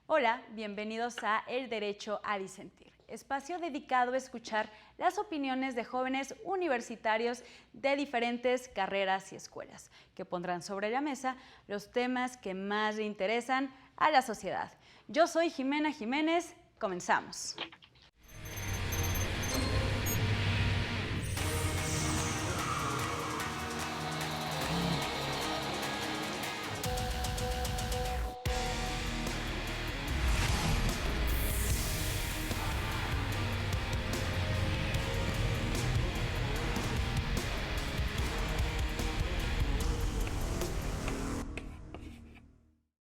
Hola, bienvenidos a El Derecho a Disentir, espacio dedicado a escuchar las opiniones de jóvenes universitarios de diferentes carreras y escuelas, que pondrán sobre la mesa los temas que más le interesan a la sociedad. Yo soy Jimena Jiménez, comenzamos.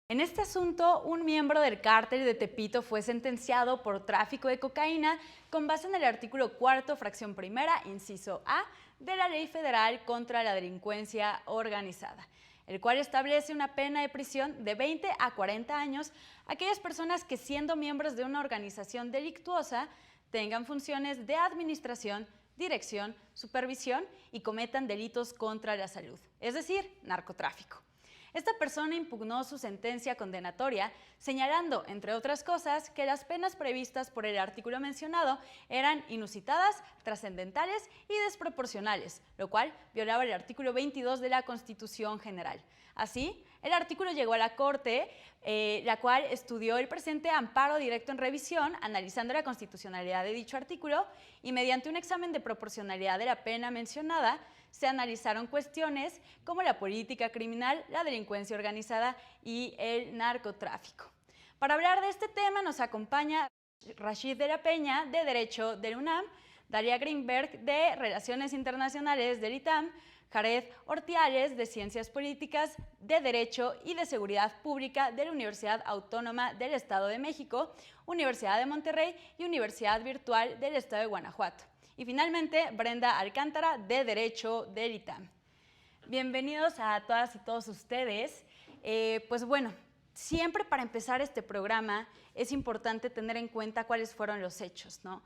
En este asunto, un miembro del cártel de Tepito fue sentenciado por tráfico de cocaína con base en el artículo 4, fracción primera, inciso A, de la Ley Federal contra la Delincuencia Organizada, el cual establece una pena de prisión de 20 a 40 años a aquellas personas que, siendo miembros de una organización delictuosa, tengan funciones de administración, dirección, supervisión y cometan delitos contra la salud, es decir, narcotráfico. Esta persona impugnó su sentencia condenatoria, señalando, entre otras cosas, que las penas previstas por el artículo mencionado eran inusitadas, trascendentales y desproporcionales, lo cual violaba el artículo 22 de la Constitución General. Así, el artículo llegó a la Corte, la cual estudió el presente amparo directo en revisión, analizando la constitucionalidad de dicho artículo, y mediante un examen de proporcionalidad de la pena mencionada, se analizaron cuestiones como la política criminal, la delincuencia organizada y el narcotráfico. Para hablar de este tema nos acompaña Rashid de la Peña, de Derecho del UNAM, Dalia Greenberg, de Relaciones Internacionales del ITAM, Jared Ortiales, de Ciencias Políticas, de Derecho y de Seguridad Pública de la Universidad Autónoma del Estado de México, Universidad de Monterrey y Universidad Virtual del Estado de Guanajuato. Y finalmente, Brenda Alcántara, de Derecho del ITAM. Bienvenidos a todas y todos ustedes. Pues bueno, siempre para empezar este programa es importante tener en cuenta cuáles fueron los hechos, ¿no?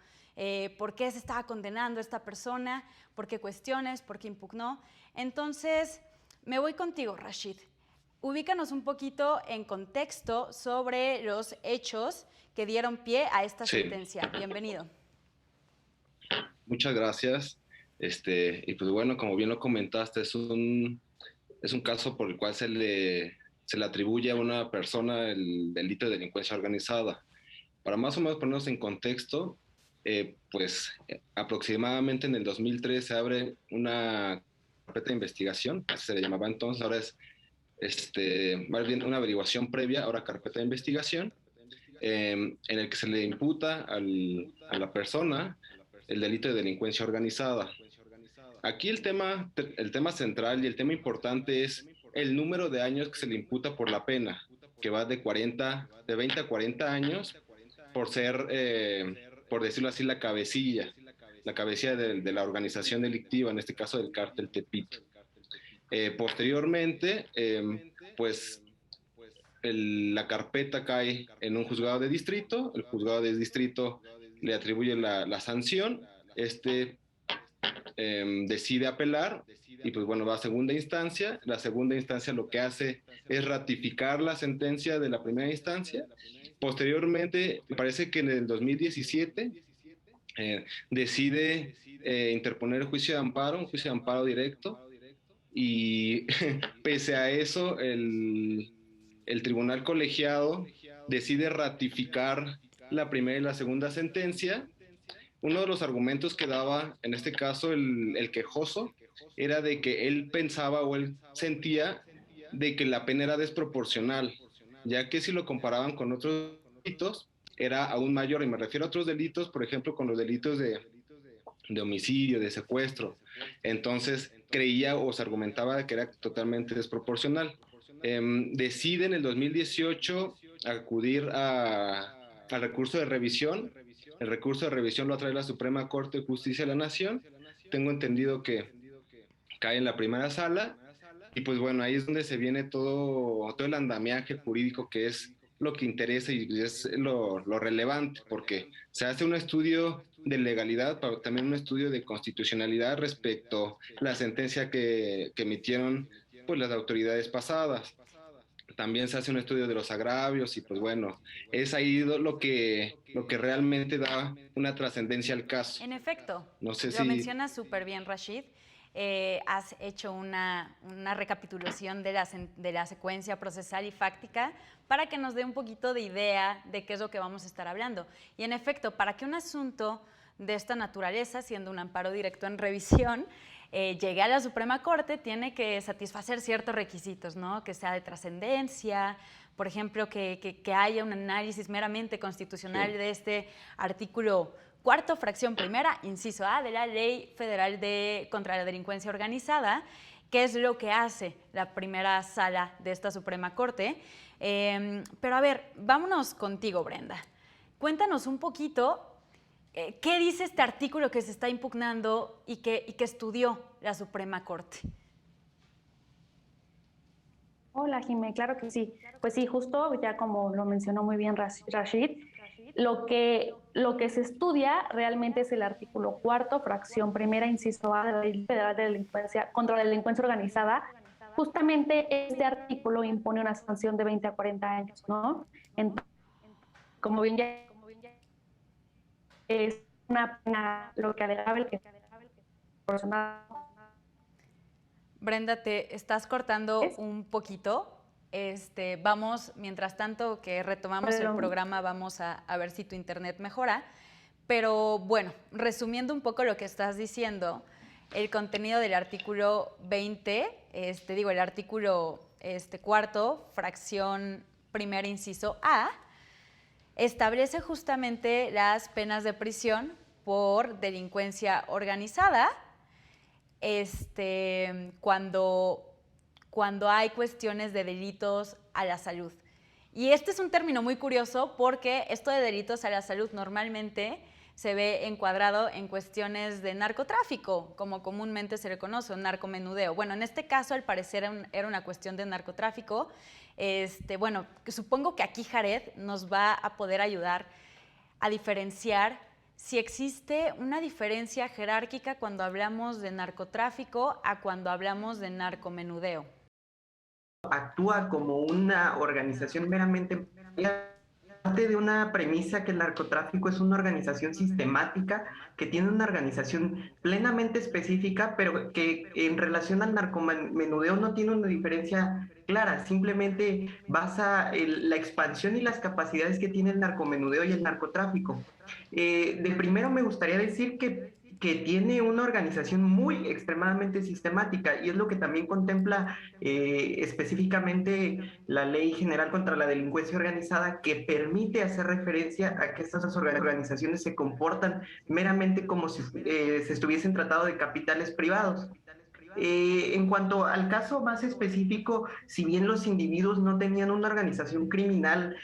¿Por qué se estaba condenando a esta persona? ¿Por qué cuestiones? ¿Por qué impugnó? Entonces, me voy contigo, Rashid. Ubícanos un poquito en contexto sobre los hechos que dieron pie a esta sentencia. Bienvenido. Muchas gracias. Y pues bueno, como bien lo comentaste, es un caso por el cual se le atribuye a una persona el delito de delincuencia organizada. Para más o menos ponernos en contexto, aproximadamente en el 2003 se abre una carpeta de investigación, así se le llamaba entonces, ahora es más bien una averiguación previa, ahora carpeta de investigación, en el que se le imputa a la persona el delito de delincuencia organizada. Aquí el tema central y el tema importante es el número de años que se le imputa por la pena, que va de 20 a 40 años por ser, por decirlo así, la cabecilla de la organización delictiva, en este caso del cártel Tepito. Posteriormente, pues la carpeta cae en un juzgado de distrito, el juzgado de distrito le atribuye la sanción, decide apelar y pues bueno, va a segunda instancia. La segunda instancia lo que hace es ratificar la sentencia de la primera instancia. Posteriormente, me parece que en el 2017 decide interponer un juicio de amparo directo, y pese a eso el tribunal colegiado decide ratificar la primera y la segunda sentencia. Uno de los argumentos que daba, en este caso, el quejoso, era de que él pensaba o él sentía de que la pena era desproporcional, ya que si lo comparaban con otros delitos, era aún mayor, y me refiero a otros delitos, por ejemplo, con los delitos de homicidio, de secuestro. Entonces, creía o se argumentaba que era totalmente desproporcional. Decide en el 2018 acudir al recurso de revisión. El recurso de revisión lo trae la Suprema Corte de Justicia de la Nación. Tengo entendido que cae en la primera sala, y pues bueno, ahí es donde se viene todo el andamiaje jurídico, que es lo que interesa y es lo relevante, porque se hace un estudio de legalidad, pero también un estudio de constitucionalidad respecto a la sentencia que emitieron pues las autoridades pasadas. también se hace un estudio de los agravios y pues bueno, es ahí lo que realmente da una trascendencia al caso. En efecto, No sé lo si... mencionas súper bien, Rashid. Has hecho una recapitulación de la secuencia procesal y fáctica para que nos dé un poquito de idea de qué es lo que vamos a estar hablando. Y en efecto, para que un asunto de esta naturaleza, siendo un amparo directo en revisión, llegue a la Suprema Corte, tiene que satisfacer ciertos requisitos, ¿no? Que sea de trascendencia, por ejemplo, que haya un análisis meramente constitucional de este artículo cuarto, fracción primera, inciso A, de la Ley Federal contra la Delincuencia Organizada, que es lo que hace la primera sala de esta Suprema Corte. Pero a ver, vámonos contigo, Brenda. Cuéntanos un poquito qué dice este artículo que se está impugnando y que estudió la Suprema Corte. Hola, Jimé, claro que sí. Pues sí, justo ya como lo mencionó muy bien Rashid, lo que se estudia realmente es el artículo cuarto, fracción primera, inciso A de la Ley Federal de Delincuencia contra la Delincuencia Organizada. Justamente este artículo impone una sanción de 20 a 40 años, ¿no? Entonces, como bien ya es una pena lo que alegaba el que Brenda, te estás cortando un poquito. Vamos, mientras tanto que retomamos el programa, vamos a ver si tu internet mejora. Pero bueno, resumiendo un poco lo que estás diciendo, el contenido del artículo 20, el artículo cuarto, fracción primer inciso A, establece justamente las penas de prisión por delincuencia organizada, cuando hay cuestiones de delitos a la salud. Y este es un término muy curioso porque esto de delitos a la salud normalmente se ve encuadrado en cuestiones de narcotráfico, como comúnmente se le conoce, un narcomenudeo. Bueno, en este caso al parecer era una cuestión de narcotráfico. Bueno, supongo que aquí Jared nos va a poder ayudar a diferenciar si existe una diferencia jerárquica cuando hablamos de narcotráfico a cuando hablamos de narcomenudeo. Actúa como una organización meramente parte de una premisa que el narcotráfico es una organización sistemática, que tiene una organización plenamente específica, pero que en relación al narcomenudeo no tiene una diferencia clara, simplemente basa la expansión y las capacidades que tiene el narcomenudeo y el narcotráfico. De primero me gustaría decir que tiene una organización muy extremadamente sistemática y es lo que también contempla específicamente la Ley General contra la Delincuencia Organizada, que permite hacer referencia a que estas organizaciones se comportan meramente como si se estuviesen tratando de capitales privados. En cuanto al caso más específico, si bien los individuos no tenían una organización criminal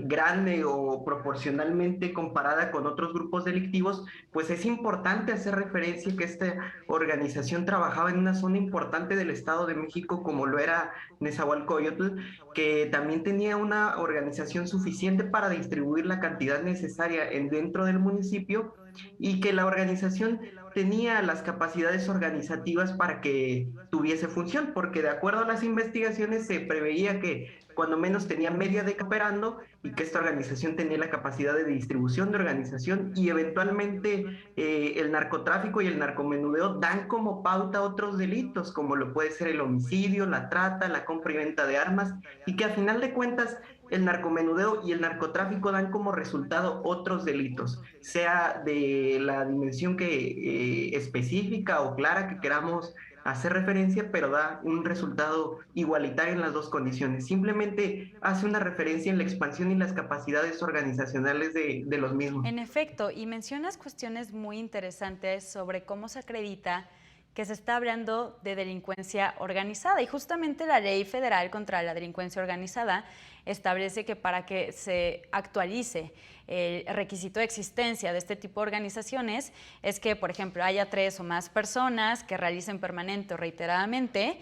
grande o proporcionalmente comparada con otros grupos delictivos, pues es importante hacer referencia a que esta organización trabajaba en una zona importante del Estado de México, como lo era Nezahualcóyotl, que también tenía una organización suficiente para distribuir la cantidad necesaria dentro del municipio y que la organización tenía las capacidades organizativas para que tuviese función, porque de acuerdo a las investigaciones se preveía que cuando menos tenía media década operando y que esta organización tenía la capacidad de distribución de organización y eventualmente el narcotráfico y el narcomenudeo dan como pauta otros delitos, como lo puede ser el homicidio, la trata, la compra y venta de armas, y que a final de cuentas el narcomenudeo y el narcotráfico dan como resultado otros delitos, sea de la dimensión específica o clara que queramos hacer referencia, pero da un resultado igualitario en las dos condiciones. Simplemente hace una referencia en la expansión y las capacidades organizacionales de los mismos. En efecto, y mencionas cuestiones muy interesantes sobre cómo se acredita que se está hablando de delincuencia organizada, y justamente la Ley Federal contra la Delincuencia Organizada establece que para que se actualice el requisito de existencia de este tipo de organizaciones es que, por ejemplo, haya 3 o más personas que realicen permanente o reiteradamente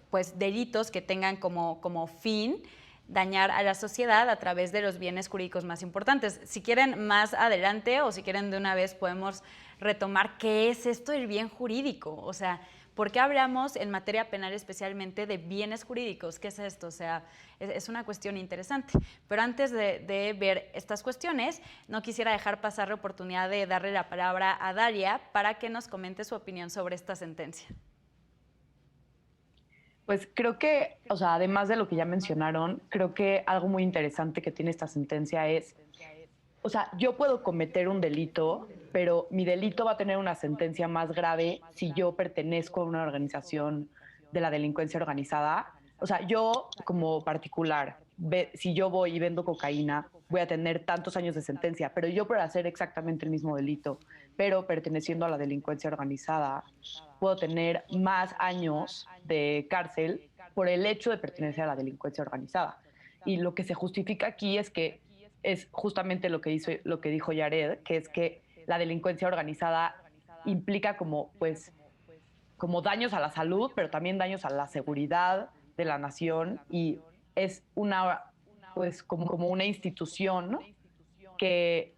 pues, delitos que tengan como fin dañar a la sociedad a través de los bienes jurídicos más importantes. Si quieren más adelante o si quieren de una vez podemos retomar qué es esto del bien jurídico. O sea, porque hablamos en materia penal especialmente de bienes jurídicos. ¿Qué es esto? O sea, es una cuestión interesante. Pero antes de ver estas cuestiones, no quisiera dejar pasar la oportunidad de darle la palabra a Dalia para que nos comente su opinión sobre esta sentencia. Pues creo que, o sea, además de lo que ya mencionaron, creo que algo muy interesante que tiene esta sentencia es, o sea, yo puedo cometer un delito, pero mi delito va a tener una sentencia más grave si yo pertenezco a una organización de la delincuencia organizada. O sea, yo como particular, si yo voy y vendo cocaína, voy a tener tantos años de sentencia, pero yo por hacer exactamente el mismo delito, pero perteneciendo a la delincuencia organizada, puedo tener más años de cárcel por el hecho de pertenecer a la delincuencia organizada. Y lo que se justifica aquí es que es justamente lo que dijo Yared, que es que la delincuencia organizada implica como, pues, como daños a la salud, pero también daños a la seguridad de la nación, y es una, pues, como una institución, ¿no?, que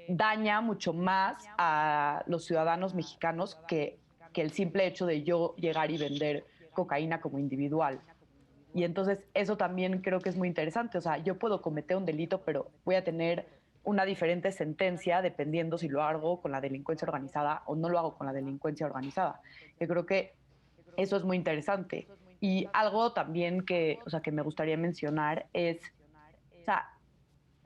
daña mucho más a los ciudadanos mexicanos que el simple hecho de yo llegar y vender cocaína como individual. Y entonces eso también creo que es muy interesante. O sea, yo puedo cometer un delito, pero voy a tener una diferente sentencia dependiendo si lo hago con la delincuencia organizada o no lo hago con la delincuencia organizada. Yo creo que eso es muy interesante. Y algo también que, o sea, que me gustaría mencionar es, o sea,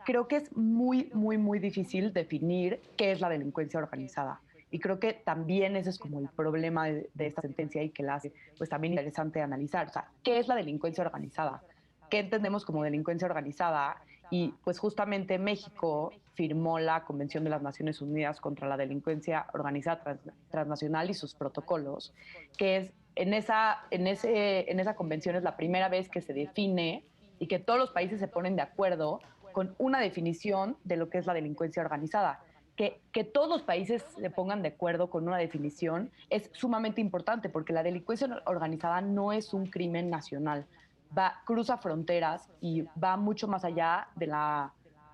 creo que es muy, muy, muy difícil definir qué es la delincuencia organizada. Y creo que también ese es como el problema de esta sentencia y que la hace pues también interesante analizar. O sea, ¿qué es la delincuencia organizada? ¿Qué entendemos como delincuencia organizada? Y pues justamente México firmó la Convención de las Naciones Unidas contra la Delincuencia Organizada Transnacional y sus protocolos, que es en esa convención es la primera vez que se define y que todos los países se ponen de acuerdo con una definición de lo que es la delincuencia organizada. Que todos los países se pongan de acuerdo con una definición es sumamente importante porque la delincuencia organizada no es un crimen nacional, cruza fronteras y va mucho más allá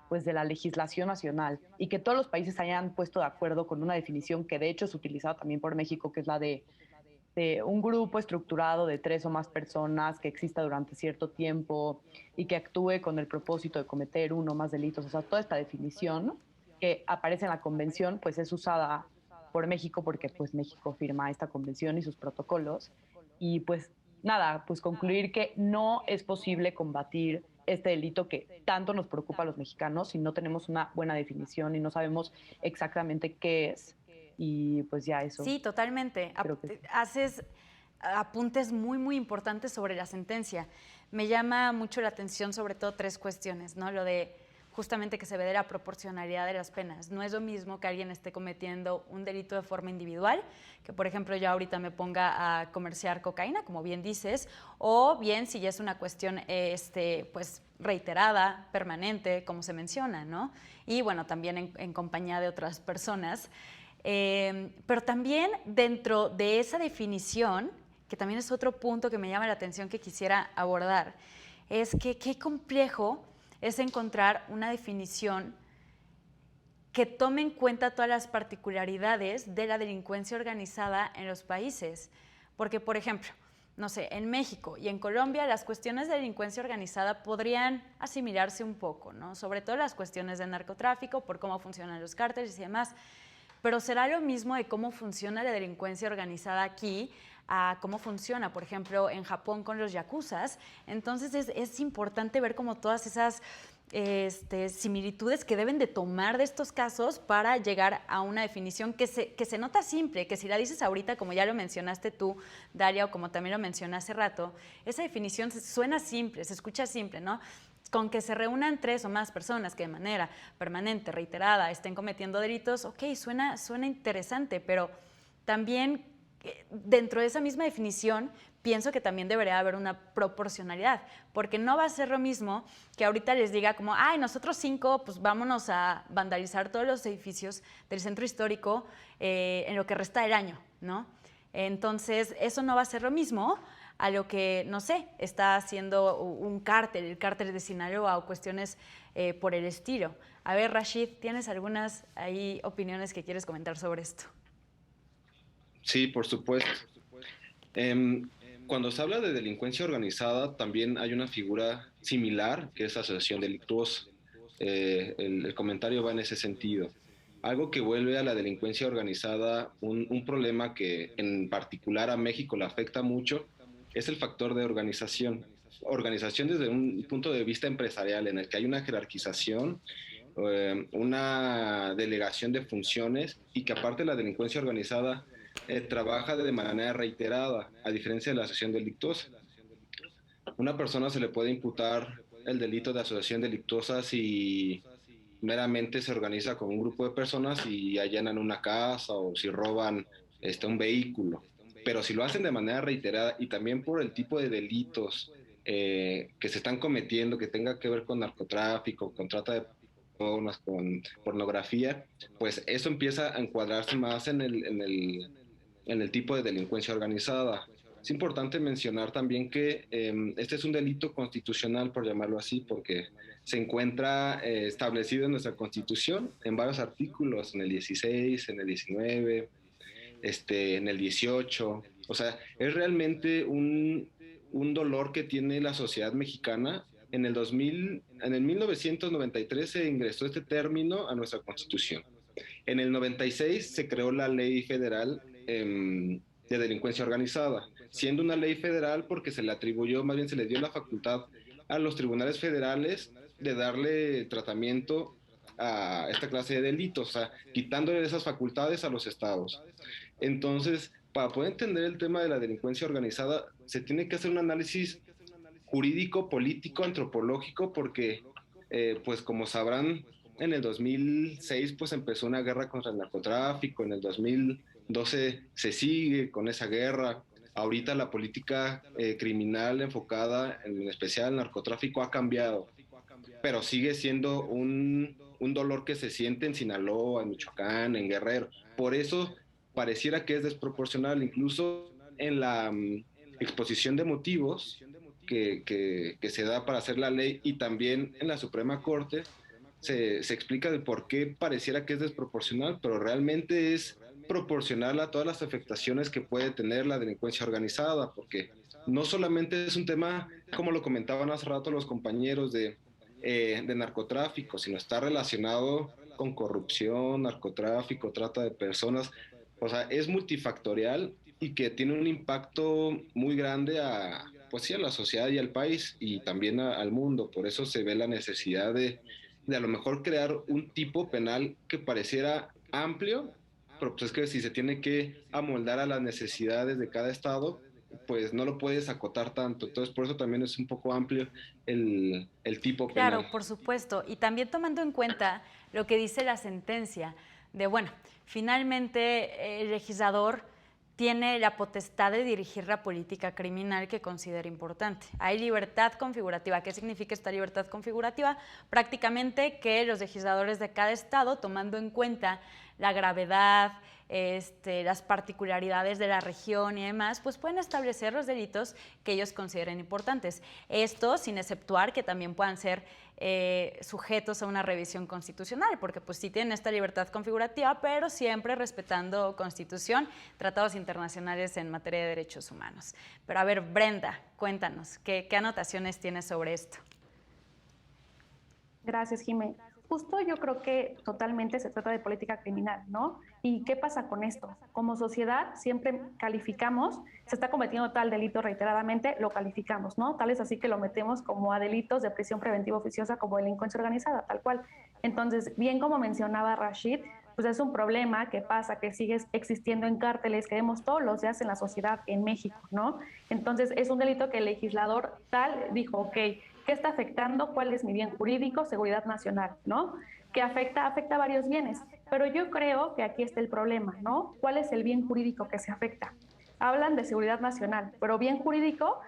pues de la legislación nacional, y que todos los países hayan puesto de acuerdo con una definición que de hecho es utilizada también por México, que es la de un grupo estructurado de 3 o más personas que exista durante cierto tiempo y que actúe con el propósito de cometer uno o más delitos. O sea, toda esta definición que aparece en la convención pues es usada por México porque pues México firma esta convención y sus protocolos. Y pues nada, pues concluir que no es posible combatir este delito que tanto nos preocupa a los mexicanos si no tenemos una buena definición y no sabemos exactamente qué es. Y pues ya eso. Sí, totalmente. Haces apuntes muy, muy importantes sobre la sentencia. Me llama mucho la atención sobre todo 3 cuestiones, ¿no? Lo de justamente que se ve de la proporcionalidad de las penas. No es lo mismo que alguien esté cometiendo un delito de forma individual, que por ejemplo yo ahorita me ponga a comerciar cocaína, como bien dices, o bien si ya es una cuestión pues reiterada, permanente, como se menciona, ¿no? Y bueno, también en compañía de otras personas. Pero también dentro de esa definición, que también es otro punto que me llama la atención que quisiera abordar, es que qué complejo es encontrar una definición que tome en cuenta todas las particularidades de la delincuencia organizada en los países. Porque, por ejemplo, no sé, en México y en Colombia las cuestiones de delincuencia organizada podrían asimilarse un poco, ¿no? Sobre todo las cuestiones de narcotráfico, por cómo funcionan los cárteles y demás. Pero será lo mismo de cómo funciona la delincuencia organizada aquí a cómo funciona, por ejemplo, en Japón con los yakuzas. Entonces es importante ver como todas esas similitudes que deben de tomar de estos casos para llegar a una definición que se nota simple, que si la dices ahorita, como ya lo mencionaste tú, Dalia, o como también lo mencioné hace rato, esa definición suena simple, se escucha simple, ¿no? Con que se reúnan 3 o más personas que de manera permanente, reiterada, estén cometiendo delitos, ok, suena interesante, pero también dentro de esa misma definición pienso que también debería haber una proporcionalidad, porque no va a ser lo mismo que ahorita les diga como, ay, nosotros 5, pues vámonos a vandalizar todos los edificios del centro histórico en lo que resta del año, ¿no? Entonces, eso no va a ser lo mismo a lo que, no sé, está haciendo un cártel, el cártel de Sinaloa o cuestiones por el estilo. A ver, Rashid, ¿tienes algunas ahí opiniones que quieres comentar sobre esto? Sí, por supuesto. Em, Cuando se habla de delincuencia organizada, también hay una figura similar, que es asociación delictuosa. El comentario va en ese sentido. Algo que vuelve a la delincuencia organizada un problema que en particular a México le afecta mucho es el factor de organización. Organización desde un punto de vista empresarial, en el que hay una jerarquización, una delegación de funciones y que aparte la delincuencia organizada trabaja de manera reiterada, a diferencia de la asociación delictuosa. Una persona se le puede imputar el delito de asociación delictuosa si meramente se organiza con un grupo de personas y allanan una casa o si roban un vehículo. Pero si lo hacen de manera reiterada y también por el tipo de delitos que se están cometiendo, que tenga que ver con narcotráfico, con trata de personas, con pornografía, pues eso empieza a encuadrarse más en el tipo de delincuencia organizada. Es importante mencionar también que este es un delito constitucional, por llamarlo así, porque se encuentra establecido en nuestra Constitución en varios artículos, en el 16, en el 19, en el 18. O sea, es realmente un dolor que tiene la sociedad mexicana. En el 2000, en el 1993 se ingresó este término a nuestra Constitución. En el 96 se creó la Ley Federal de Delincuencia Organizada, siendo una ley federal porque se le atribuyó, más bien se le dio la facultad a los tribunales federales de darle tratamiento a esta clase de delitos, o sea, quitándole esas facultades a los estados. Entonces, para poder entender el tema de la delincuencia organizada, se tiene que hacer un análisis jurídico, político, antropológico, porque, pues como sabrán, en el 2006 pues empezó una guerra contra el narcotráfico, en el 2012 se sigue con esa guerra. Ahorita la política criminal enfocada en especial al narcotráfico ha cambiado, pero sigue siendo un dolor que se siente en Sinaloa, en Michoacán, en Guerrero. Por eso pareciera que es desproporcional, incluso en la exposición de motivos que se da para hacer la ley y también en la Suprema Corte se explica de por qué pareciera que es desproporcional, pero realmente es proporcional a todas las afectaciones que puede tener la delincuencia organizada, porque no solamente es un tema, como lo comentaban hace rato los compañeros, de narcotráfico, sino está relacionado con corrupción, narcotráfico, trata de personas. O sea, es multifactorial y que tiene un impacto muy grande pues sí, a la sociedad y al país y también al mundo. Por eso se ve la necesidad de a lo mejor crear un tipo penal que pareciera amplio, pero pues es que si se tiene que amoldar a las necesidades de cada estado, pues no lo puedes acotar tanto. Entonces, por eso también es un poco amplio el tipo penal. Claro, por supuesto. Y también tomando en cuenta lo que dice la sentencia de, bueno, finalmente el legislador tiene la potestad de dirigir la política criminal que considera importante. Hay libertad configurativa. ¿Qué significa esta libertad configurativa? Prácticamente que los legisladores de cada estado, tomando en cuenta la gravedad, las particularidades de la región y demás, pues pueden establecer los delitos que ellos consideren importantes. Esto sin exceptuar que también puedan ser sujetos a una revisión constitucional, porque pues sí tienen esta libertad configurativa, pero siempre respetando Constitución, tratados internacionales en materia de derechos humanos. Pero a ver, Brenda, cuéntanos, ¿qué anotaciones tienes sobre esto? Gracias, Jimé. Justo yo creo que totalmente se trata de política criminal, ¿no? ¿Y qué pasa con esto? Como sociedad siempre calificamos, se está cometiendo tal delito reiteradamente, lo calificamos, ¿no? Tal es así que lo metemos como a delitos de prisión preventiva oficiosa como delincuencia organizada, tal cual. Entonces, bien como mencionaba Rashid, pues es un problema que pasa, que sigue existiendo en cárteles que vemos todos los días en la sociedad en México, ¿no? Entonces, es un delito que el legislador tal dijo, ok, ¿qué está afectando? ¿Cuál es mi bien jurídico? Seguridad nacional, ¿no? Que afecta varios bienes. Pero yo creo que aquí está el problema, ¿no? ¿Cuál es el bien jurídico que se afecta? Hablan de seguridad nacional, pero bien jurídico,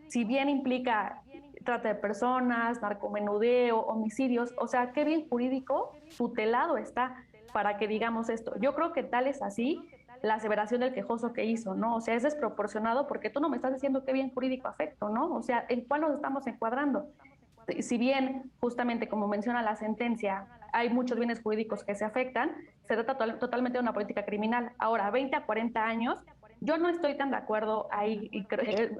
si bien implica trata de personas, narcomenudeo, homicidios, o sea, ¿qué bien jurídico tutelado está para que digamos esto? Yo creo que tal es así la aseveración del quejoso que hizo, ¿no? O sea, es desproporcionado porque tú no me estás diciendo qué bien jurídico afecto, ¿no? O sea, ¿en cuál nos estamos encuadrando? Si bien, justamente como menciona la sentencia, hay muchos bienes jurídicos que se afectan, se trata totalmente de una política criminal. Ahora, 20 a 40 años, Yo no estoy tan de acuerdo ahí,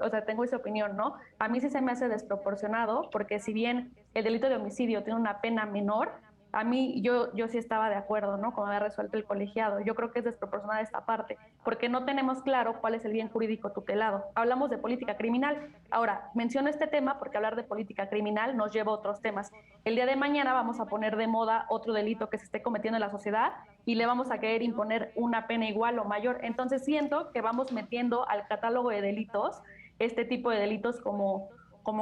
o sea, tengo esa opinión, ¿no? A mí sí se me hace desproporcionado, porque si bien el delito de homicidio tiene una pena menor, a mí yo sí estaba de acuerdo, ¿no? Como había resuelto el colegiado. Yo creo que es desproporcionada esta parte, porque no tenemos claro cuál es el bien jurídico tutelado. Hablamos de política criminal. Ahora, menciono este tema porque hablar de política criminal nos lleva a otros temas. El día de mañana vamos a poner de moda otro delito que se esté cometiendo en la sociedad y le vamos a querer imponer una pena igual o mayor. Entonces siento que vamos metiendo al catálogo de delitos este tipo de delitos como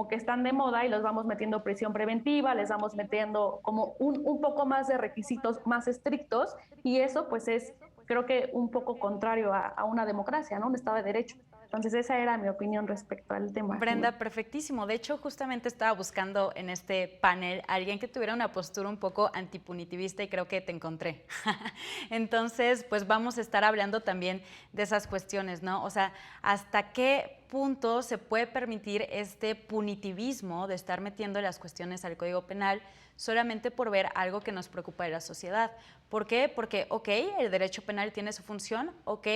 que están de moda y los vamos metiendo prisión preventiva, les vamos metiendo como un poco más de requisitos más estrictos y eso pues es creo que un poco contrario a una democracia, ¿no? Un Estado de Derecho. Entonces esa era mi opinión respecto al tema. Brenda, perfectísimo. De hecho, justamente estaba buscando en este panel a alguien que tuviera una postura un poco antipunitivista y creo que te encontré. Entonces, pues vamos a estar hablando también de esas cuestiones, ¿no? O sea, ¿hasta qué punto se puede permitir este punitivismo de estar metiendo las cuestiones al Código Penal solamente por ver algo que nos preocupa de la sociedad? ¿Por qué? Porque, ok, el derecho penal tiene su función, ok,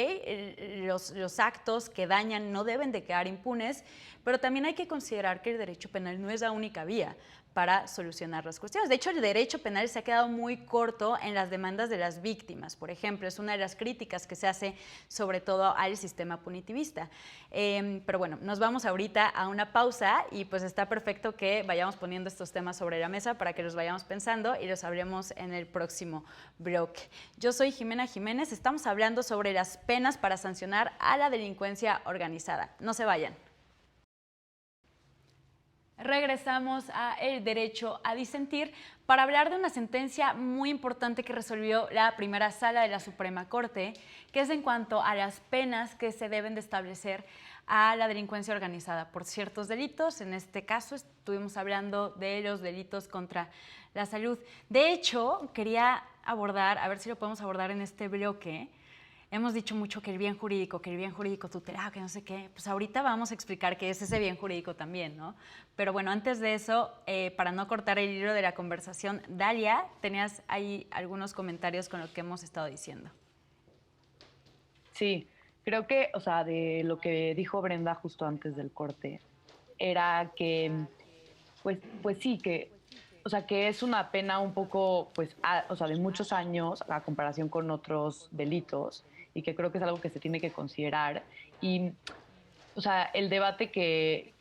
los actos que dañan no deben de quedar impunes, pero también hay que considerar que el derecho penal no es la única vía para solucionar las cuestiones. De hecho, el derecho penal se ha quedado muy corto en las demandas de las víctimas, por ejemplo, es una de las críticas que se hace sobre todo al sistema punitivista. Pero bueno, nos vamos ahorita a una pausa y pues está perfecto que vayamos poniendo estos temas sobre la mesa para que los vayamos pensando y los hablemos en el próximo bloque. Yo soy Jimena Jiménez, estamos hablando sobre las penas para sancionar a la delincuencia organizada. No se vayan. Regresamos a El Derecho a Disentir para hablar de una sentencia muy importante que resolvió la primera sala de la Suprema Corte, que es en cuanto a las penas que se deben de establecer a la delincuencia organizada por ciertos delitos. En este caso estuvimos hablando de los delitos contra la salud. De hecho, quería abordar, a ver si lo podemos abordar en este bloque. Hemos dicho mucho que el bien jurídico tutelado, que no sé qué. Pues ahorita vamos a explicar qué es ese bien jurídico también, ¿no? Pero bueno, antes de eso, para no cortar el hilo de la conversación, Dalia, tenías ahí algunos comentarios con lo que hemos estado diciendo. Sí, creo que, o sea, de lo que dijo Brenda justo antes del corte, era que, pues sí, que, o sea, que es una pena un poco, pues, o sea, de muchos años a comparación con otros delitos y que creo que es algo que se tiene que considerar. Y, o sea, el debate que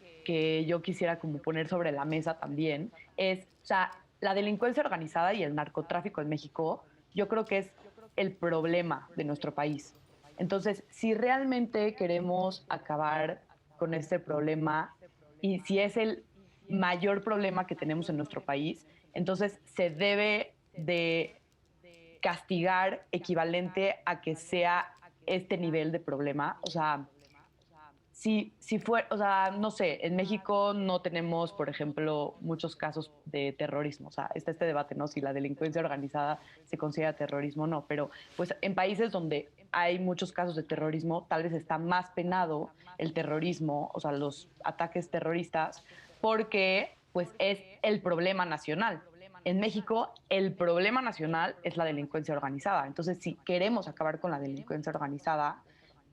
yo quisiera como poner sobre la mesa también es, o sea, la delincuencia organizada y el narcotráfico en México, yo creo que es el problema de nuestro país. Entonces, si realmente queremos acabar con este problema y si es el mayor problema que tenemos en nuestro país, entonces se debe de castigar equivalente a que sea este nivel de problema. O sea, si fue, o sea, no sé, en México no tenemos, por ejemplo, muchos casos de terrorismo. O sea, está este debate, ¿no? Si la delincuencia organizada se considera terrorismo o no. Pero, pues, en países donde hay muchos casos de terrorismo, tal vez está más penado el terrorismo, o sea, los ataques terroristas, porque, pues, es el problema nacional. En México, el problema nacional es la delincuencia organizada. Entonces, si queremos acabar con la delincuencia organizada,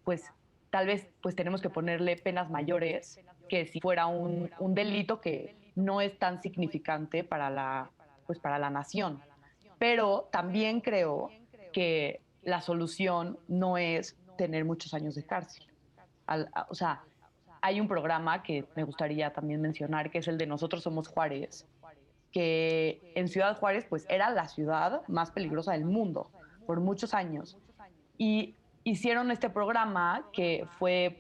pues tal vez pues tenemos que ponerle penas mayores que si fuera un delito que no es tan significante pues para la nación. Pero también creo que la solución no es tener muchos años de cárcel. O sea, hay un programa que me gustaría también mencionar, que es el de Nosotros Somos Juárez, que en Ciudad Juárez pues era la ciudad más peligrosa del mundo por muchos años. Y hicieron este programa que fue,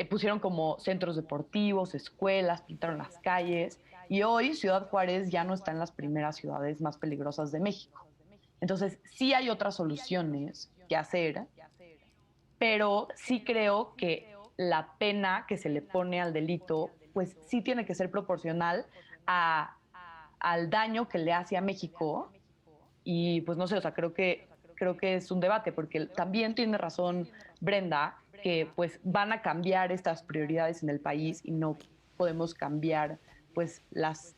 pusieron como centros deportivos, escuelas, pintaron las calles, y hoy Ciudad Juárez ya no está en las primeras ciudades más peligrosas de México. Entonces, sí hay otras soluciones que hacer, pero sí creo que la pena que se le pone al delito, pues sí tiene que ser proporcional al daño que le hace a México. Y pues no sé, o sea, creo que es un debate, porque también tiene razón Brenda, que pues van a cambiar estas prioridades en el país y no podemos cambiar pues las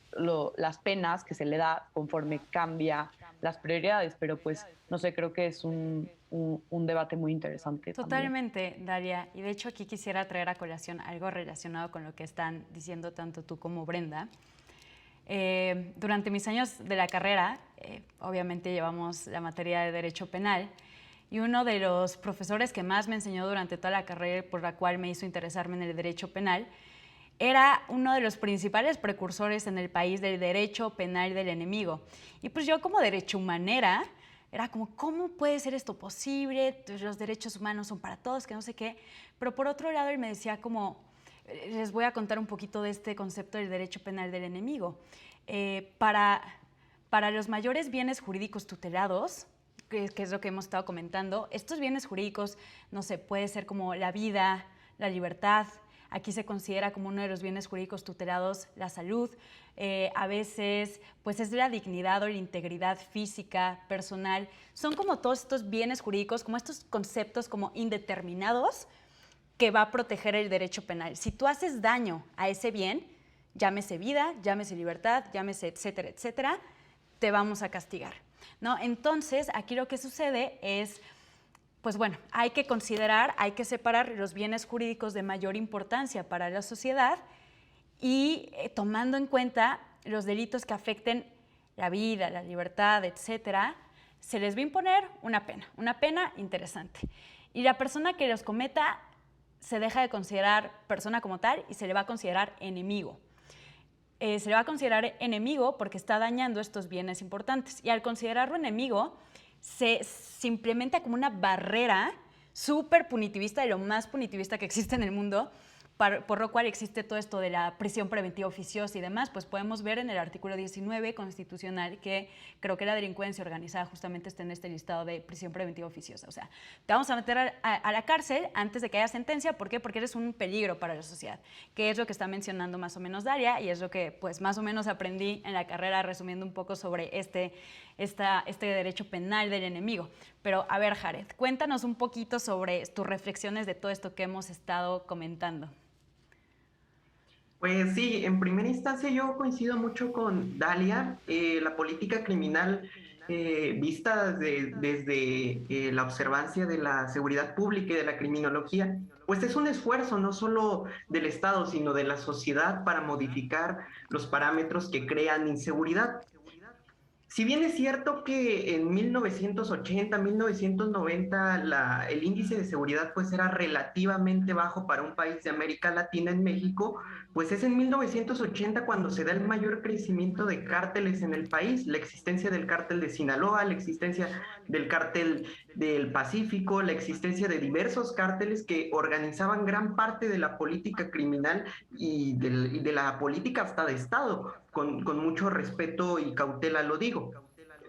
penas que se le da conforme cambia las prioridades, pero pues no sé, creo que es un debate muy interesante. Totalmente, también. Daria. Y de hecho aquí quisiera traer a colación algo relacionado con lo que están diciendo tanto tú como Brenda. Durante mis años de la carrera, obviamente llevamos la materia de Derecho Penal, y uno de los profesores que más me enseñó durante toda la carrera, por la cual me hizo interesarme en el Derecho Penal, era uno de los principales precursores en el país del derecho penal del enemigo. Y pues yo como derechohumanera era como, ¿cómo puede ser esto posible? Los derechos humanos son para todos, que no sé qué. Pero por otro lado él me decía como, les voy a contar un poquito de este concepto del derecho penal del enemigo. Para los mayores bienes jurídicos tutelados, que es lo que hemos estado comentando, estos bienes jurídicos, no sé, puede ser como la vida, la libertad. Aquí se considera como uno de los bienes jurídicos tutelados la salud. A veces, pues es la dignidad o la integridad física, personal. Son como todos estos bienes jurídicos, como estos conceptos como indeterminados que va a proteger el derecho penal. Si tú haces daño a ese bien, llámese vida, llámese libertad, llámese etcétera, etcétera, te vamos a castigar, ¿no? Entonces, aquí lo que sucede es, pues bueno, hay que considerar, hay que separar los bienes jurídicos de mayor importancia para la sociedad y tomando en cuenta los delitos que afecten la vida, la libertad, etcétera, se les va a imponer una pena interesante. Y la persona que los cometa se deja de considerar persona como tal y se le va a considerar enemigo. Se le va a considerar enemigo porque está dañando estos bienes importantes. Y al considerarlo enemigo, se implementa como una barrera súper punitivista, de lo más punitivista que existe en el mundo, por lo cual existe todo esto de la prisión preventiva oficiosa y demás. Pues podemos ver en el artículo 19 constitucional que creo que la delincuencia organizada justamente está en este listado de prisión preventiva oficiosa. O sea, te vamos a meter a la cárcel antes de que haya sentencia. ¿Por qué? Porque eres un peligro para la sociedad, que es lo que está mencionando más o menos Daria y es lo que pues más o menos aprendí en la carrera resumiendo un poco sobre este derecho penal del enemigo. Pero a ver, Jared, cuéntanos un poquito sobre tus reflexiones de todo esto que hemos estado comentando. Pues sí, en primera instancia yo coincido mucho con Dalia. La política criminal vista desde la observancia de la seguridad pública y de la criminología, pues es un esfuerzo no solo del Estado, sino de la sociedad para modificar los parámetros que crean inseguridad. Si bien es cierto que en 1980, 1990 el índice de seguridad pues era relativamente bajo para un país de América Latina, en México, pues es en 1980 cuando se da el mayor crecimiento de cárteles en el país, la existencia del cártel de Sinaloa, la existencia del cártel del Pacífico, la existencia de diversos cárteles que organizaban gran parte de la política criminal y de la política hasta de Estado, con mucho respeto y cautela lo digo.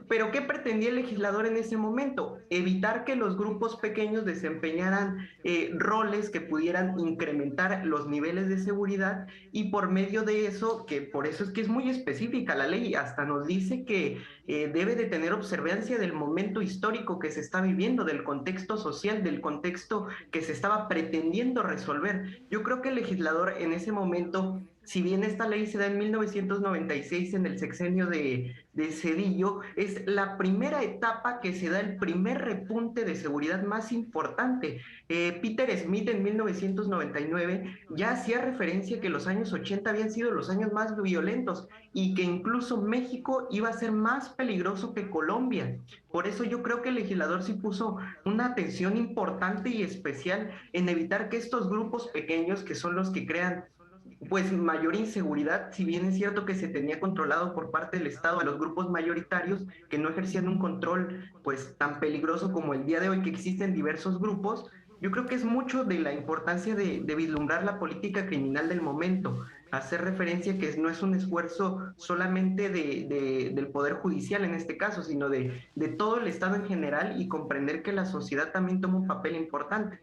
Pero ¿qué pretendía el legislador en ese momento? Evitar que los grupos pequeños desempeñaran roles que pudieran incrementar los niveles de seguridad y por medio de eso, que por eso es que es muy específica la ley, hasta nos dice que debe de tener observancia del momento histórico que se está viviendo, del contexto social, del contexto que se estaba pretendiendo resolver. Yo creo que el legislador en ese momento, si bien esta ley se da en 1996 en el sexenio de Zedillo, es la primera etapa que se da el primer repunte de seguridad más importante. Peter Smith en 1999 ya hacía referencia que los años 80 habían sido los años más violentos y que incluso México iba a ser más peligroso que Colombia. Por eso yo creo que el legislador sí puso una atención importante y especial en evitar que estos grupos pequeños, que son los que crean pues mayor inseguridad, si bien es cierto que se tenía controlado por parte del Estado a los grupos mayoritarios que no ejercían un control pues tan peligroso como el día de hoy que existen diversos grupos. Yo creo que es mucho de la importancia de vislumbrar la política criminal del momento, hacer referencia que no es un esfuerzo solamente del Poder Judicial en este caso, sino de todo el Estado en general y comprender que la sociedad también toma un papel importante.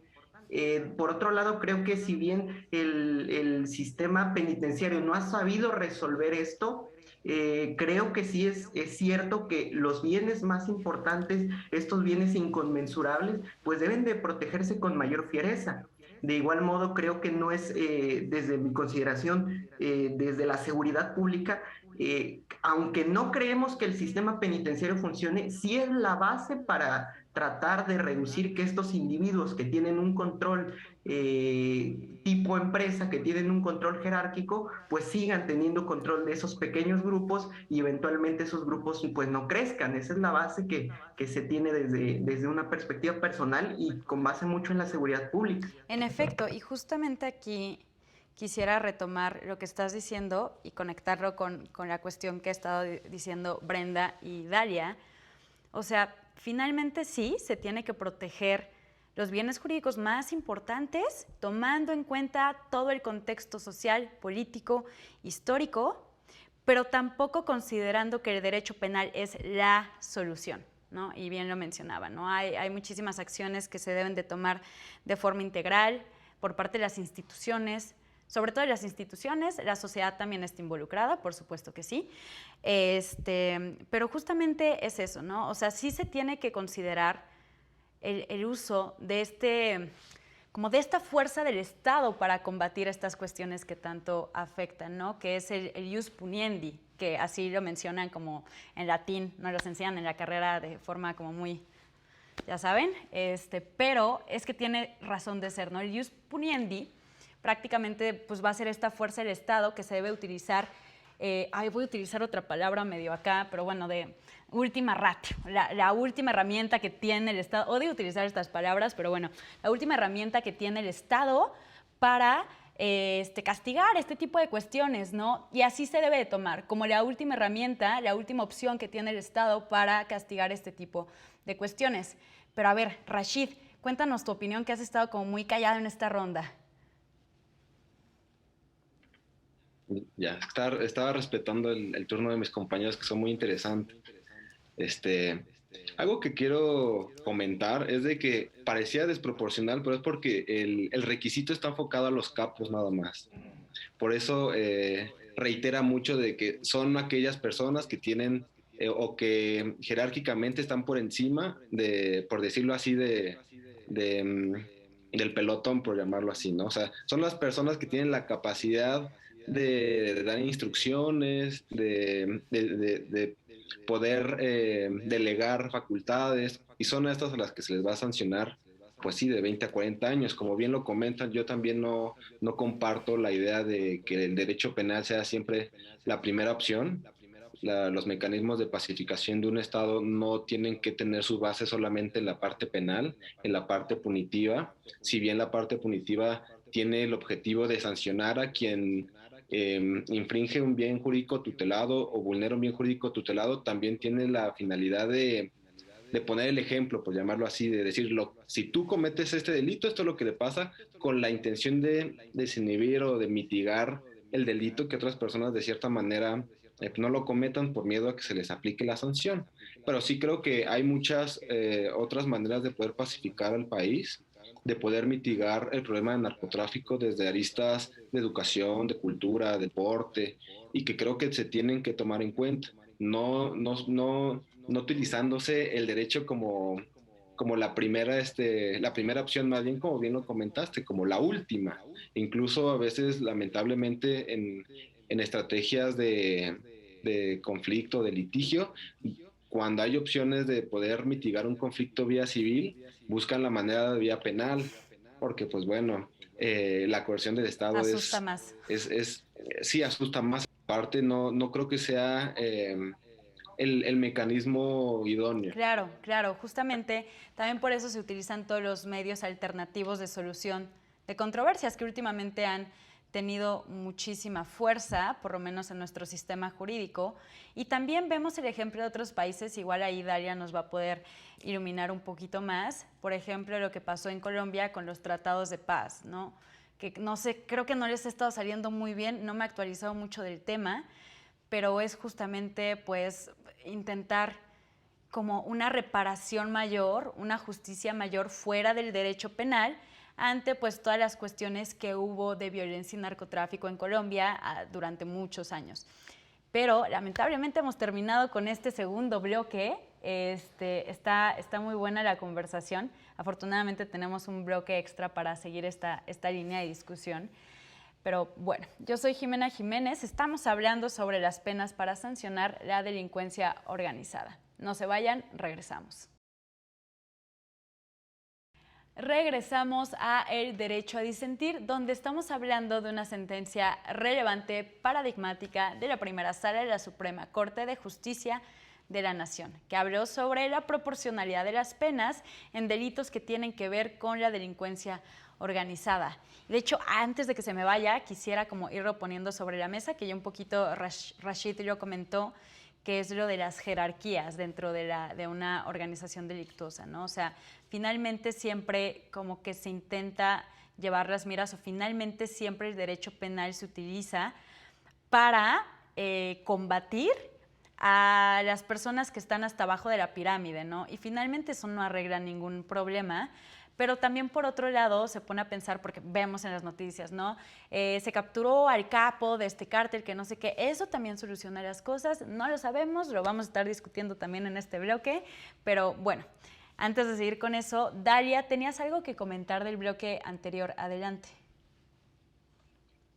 Por otro lado, creo que si bien el sistema penitenciario no ha sabido resolver esto, creo que sí es cierto que los bienes más importantes, estos bienes inconmensurables, pues deben de protegerse con mayor fiereza. De igual modo, creo que no es, desde mi consideración, desde la seguridad pública, aunque no creemos que el sistema penitenciario funcione, sí es la base para tratar de reducir que estos individuos que tienen un control tipo empresa, que tienen un control jerárquico, pues sigan teniendo control de esos pequeños grupos y eventualmente esos grupos pues no crezcan. Esa es la base que se tiene desde una perspectiva personal y con base mucho en la seguridad pública. En efecto, y justamente aquí quisiera retomar lo que estás diciendo y conectarlo con la cuestión que ha estado diciendo Brenda y Dalia. O sea, finalmente sí, se tiene que proteger los bienes jurídicos más importantes, tomando en cuenta todo el contexto social, político, histórico, pero tampoco considerando que el derecho penal es la solución, ¿no? Y bien lo mencionaba, ¿no? Hay muchísimas acciones que se deben de tomar de forma integral por parte de las instituciones, sobre todo de las instituciones. La sociedad también está involucrada, por supuesto que sí, pero justamente es eso, ¿no? O sea, sí se tiene que considerar el uso de como de esta fuerza del Estado para combatir estas cuestiones que tanto afectan, ¿no? Que es el ius puniendi, que así lo mencionan como en latín, no los enseñan en la carrera de forma como muy, ya saben, pero es que tiene razón de ser, ¿no? El ius puniendi prácticamente pues va a ser esta fuerza del Estado que se debe utilizar, voy a utilizar otra palabra medio acá, pero bueno, de última ratio, la última herramienta que tiene el Estado. Odio utilizar estas palabras, pero bueno, la última herramienta que tiene el Estado para castigar este tipo de cuestiones, ¿no? Y así se debe de tomar, como la última herramienta, la última opción que tiene el Estado para castigar este tipo de cuestiones. Pero a ver, Rashid, cuéntanos tu opinión, que has estado como muy callado en esta ronda. Ya, estaba respetando el turno de mis compañeros, que son muy interesantes. Algo que quiero comentar es de que parecía desproporcional, pero es porque el requisito está enfocado a los capos nada más. Por eso reitera mucho de que son aquellas personas que tienen o que jerárquicamente están por encima de, por decirlo así, del pelotón, por llamarlo así, ¿no? O sea, son las personas que tienen la capacidad de dar instrucciones, de poder delegar facultades, y son estas a las que se les va a sancionar, pues sí, de 20 a 40 años. Como bien lo comentan, yo también no comparto la idea de que el derecho penal sea siempre la primera opción. Los mecanismos de pacificación de un Estado no tienen que tener su base solamente en la parte penal, en la parte punitiva, si bien la parte punitiva tiene el objetivo de sancionar a quien infringe un bien jurídico tutelado o vulnera un bien jurídico tutelado, también tiene la finalidad de poner el ejemplo, por llamarlo así, de decirlo, si tú cometes este delito, esto es lo que le pasa, con la intención de desinhibir o de mitigar el delito, que otras personas de cierta manera no lo cometan por miedo a que se les aplique la sanción. Pero sí creo que hay muchas otras maneras de poder pacificar al país, de poder mitigar el problema del narcotráfico desde aristas de educación, de cultura, deporte, y que creo que se tienen que tomar en cuenta. No utilizándose el derecho como la primera opción, más bien, como bien lo comentaste, como la última. Incluso a veces, lamentablemente, en estrategias de conflicto, de litigio, cuando hay opciones de poder mitigar un conflicto vía civil, buscan la manera de vía penal, porque pues bueno, la coerción del Estado asusta más. Sí, asusta más. Aparte, no creo que sea el mecanismo idóneo. Claro, justamente también por eso se utilizan todos los medios alternativos de solución de controversias que últimamente han tenido muchísima fuerza, por lo menos en nuestro sistema jurídico, y también vemos el ejemplo de otros países. Igual ahí Dalia nos va a poder iluminar un poquito más, por ejemplo, lo que pasó en Colombia con los tratados de paz, ¿no? Que no sé, creo que no les ha estado saliendo muy bien, no me he actualizado mucho del tema, pero es justamente pues intentar como una reparación mayor, una justicia mayor fuera del derecho penal, ante pues todas las cuestiones que hubo de violencia y narcotráfico en Colombia durante muchos años. Pero lamentablemente hemos terminado con este segundo bloque. Está muy buena la conversación. Afortunadamente tenemos un bloque extra para seguir esta línea de discusión. Pero bueno, yo soy Jimena Jiménez. Estamos hablando sobre las penas para sancionar la delincuencia organizada. No se vayan, regresamos. Regresamos a El Derecho a Disentir, donde estamos hablando de una sentencia relevante, paradigmática, de la primera sala de la Suprema Corte de Justicia de la Nación, que habló sobre la proporcionalidad de las penas en delitos que tienen que ver con la delincuencia organizada. De hecho, antes de que se me vaya, quisiera como irlo poniendo sobre la mesa, que ya un poquito Rashid lo comentó, que es lo de las jerarquías dentro de una organización delictuosa, ¿no? O sea, finalmente siempre como que se intenta llevar las miras, o finalmente siempre el derecho penal se utiliza para combatir a las personas que están hasta abajo de la pirámide, ¿no? Y finalmente eso no arregla ningún problema. Pero también, por otro lado, se pone a pensar, porque vemos en las noticias, ¿no? Se capturó al capo de este cártel, que no sé qué. ¿Eso también soluciona las cosas? No lo sabemos, lo vamos a estar discutiendo también en este bloque. Pero bueno, antes de seguir con eso, Dalia, ¿tenías algo que comentar del bloque anterior? Adelante.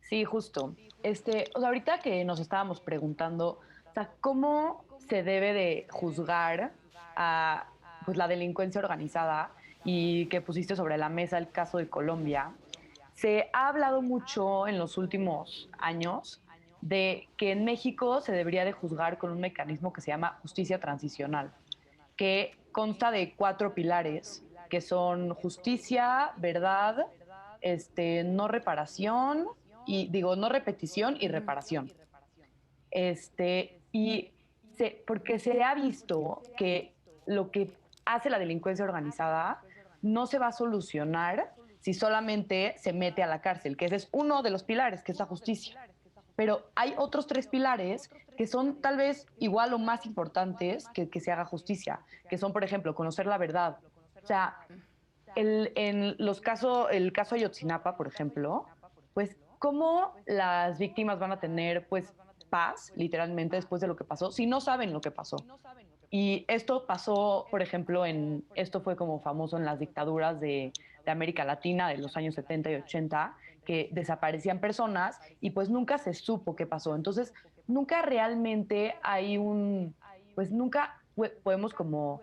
Sí, justo. O sea, ahorita que nos estábamos preguntando, o sea, ¿cómo se debe de juzgar a pues, la delincuencia organizada? Y que pusiste sobre la mesa el caso de Colombia, se ha hablado mucho en los últimos años de que en México se debería de juzgar con un mecanismo que se llama justicia transicional, que consta de 4 pilares, que son justicia, verdad, no reparación, no repetición y reparación. Porque se ha visto que lo que hace la delincuencia organizada no se va a solucionar si solamente se mete a la cárcel, que ese es uno de los pilares, que es la justicia. Pero hay otros 3 pilares que son tal vez igual o más importantes que se haga justicia, que son, por ejemplo, conocer la verdad. O sea, el caso Ayotzinapa, por ejemplo, pues, ¿cómo las víctimas van a tener, pues, paz, literalmente, después de lo que pasó, si no saben lo que pasó? Y esto pasó, por ejemplo, esto fue como famoso en las dictaduras de América Latina de los años 70 y 80, que desaparecían personas y pues nunca se supo qué pasó. Entonces, nunca realmente pues nunca podemos como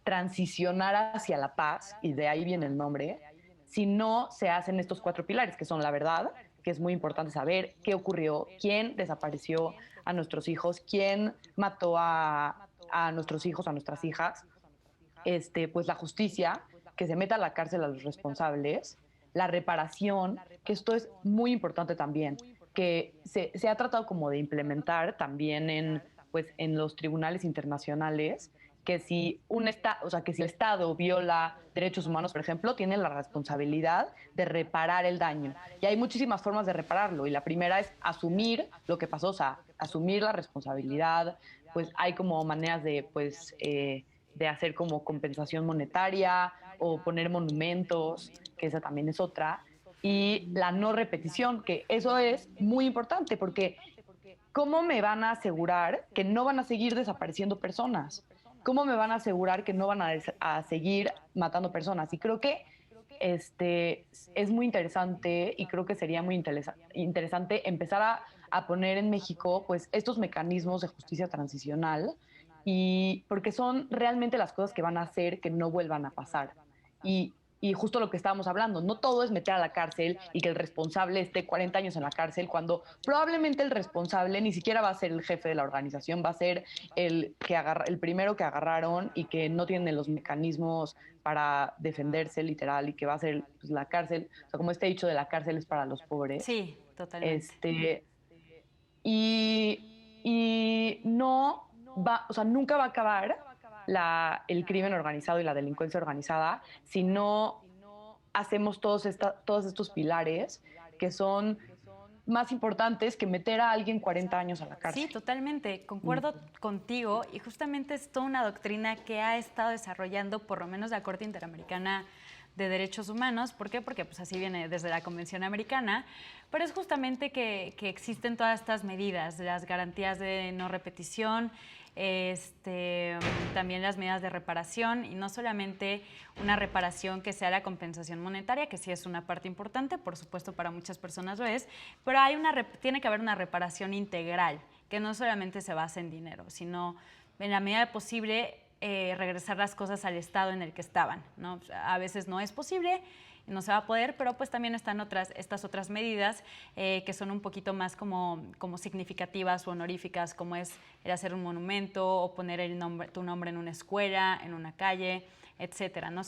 transicionar hacia la paz, y de ahí viene el nombre, si no se hacen estos 4 pilares, que son la verdad, que es muy importante saber qué ocurrió, quién desapareció a nuestros hijos, quién mató a nuestros hijos, a nuestras hijas, pues la justicia, que se meta a la cárcel a los responsables, la reparación, que esto es muy importante también, que se ha tratado como de implementar también en los tribunales internacionales, que si que si el Estado viola derechos humanos, por ejemplo, tiene la responsabilidad de reparar el daño. Y hay muchísimas formas de repararlo. Y la primera es asumir lo que pasó, o sea, asumir la responsabilidad. Pues hay como maneras de hacer como compensación monetaria o poner monumentos, que esa también es otra. Y la no repetición, que eso es muy importante, porque ¿cómo me van a asegurar que no van a seguir desapareciendo personas? ¿Cómo me van a asegurar que no van a seguir matando personas? Y creo que es muy interesante, y creo que sería muy interesante empezar a poner en México pues estos mecanismos de justicia transicional, y porque son realmente las cosas que van a hacer que no vuelvan a pasar. Y justo lo que estábamos hablando, no todo es meter a la cárcel y que el responsable esté 40 años en la cárcel, cuando probablemente el responsable ni siquiera va a ser el jefe de la organización, va a ser el primero que agarraron y que no tiene los mecanismos para defenderse, literal, y que va a ser pues, la cárcel. O sea, como este dicho de la cárcel es para los pobres. Sí, totalmente. Y no va, o sea, nunca va a acabar el crimen organizado y la delincuencia organizada si no hacemos todos estos pilares que son más importantes que meter a alguien 40 años a la cárcel. Sí, totalmente, concuerdo contigo, y justamente es toda una doctrina que ha estado desarrollando por lo menos la Corte Interamericana de Derechos Humanos. ¿Por qué? Porque pues así viene desde la Convención Americana, pero es justamente que existen todas estas medidas, las garantías de no repetición, también las medidas de reparación, y no solamente una reparación que sea la compensación monetaria, que sí es una parte importante, por supuesto para muchas personas lo es, pero tiene que haber una reparación integral, que no solamente se basa en dinero, sino en la medida posible regresar las cosas al estado en el que estaban, ¿no? O sea, a veces no es posible, no se va a poder, pero pues también están estas otras medidas que son un poquito más como significativas o honoríficas, como es el hacer un monumento o poner tu nombre en una escuela, en una calle, etcétera, ¿no?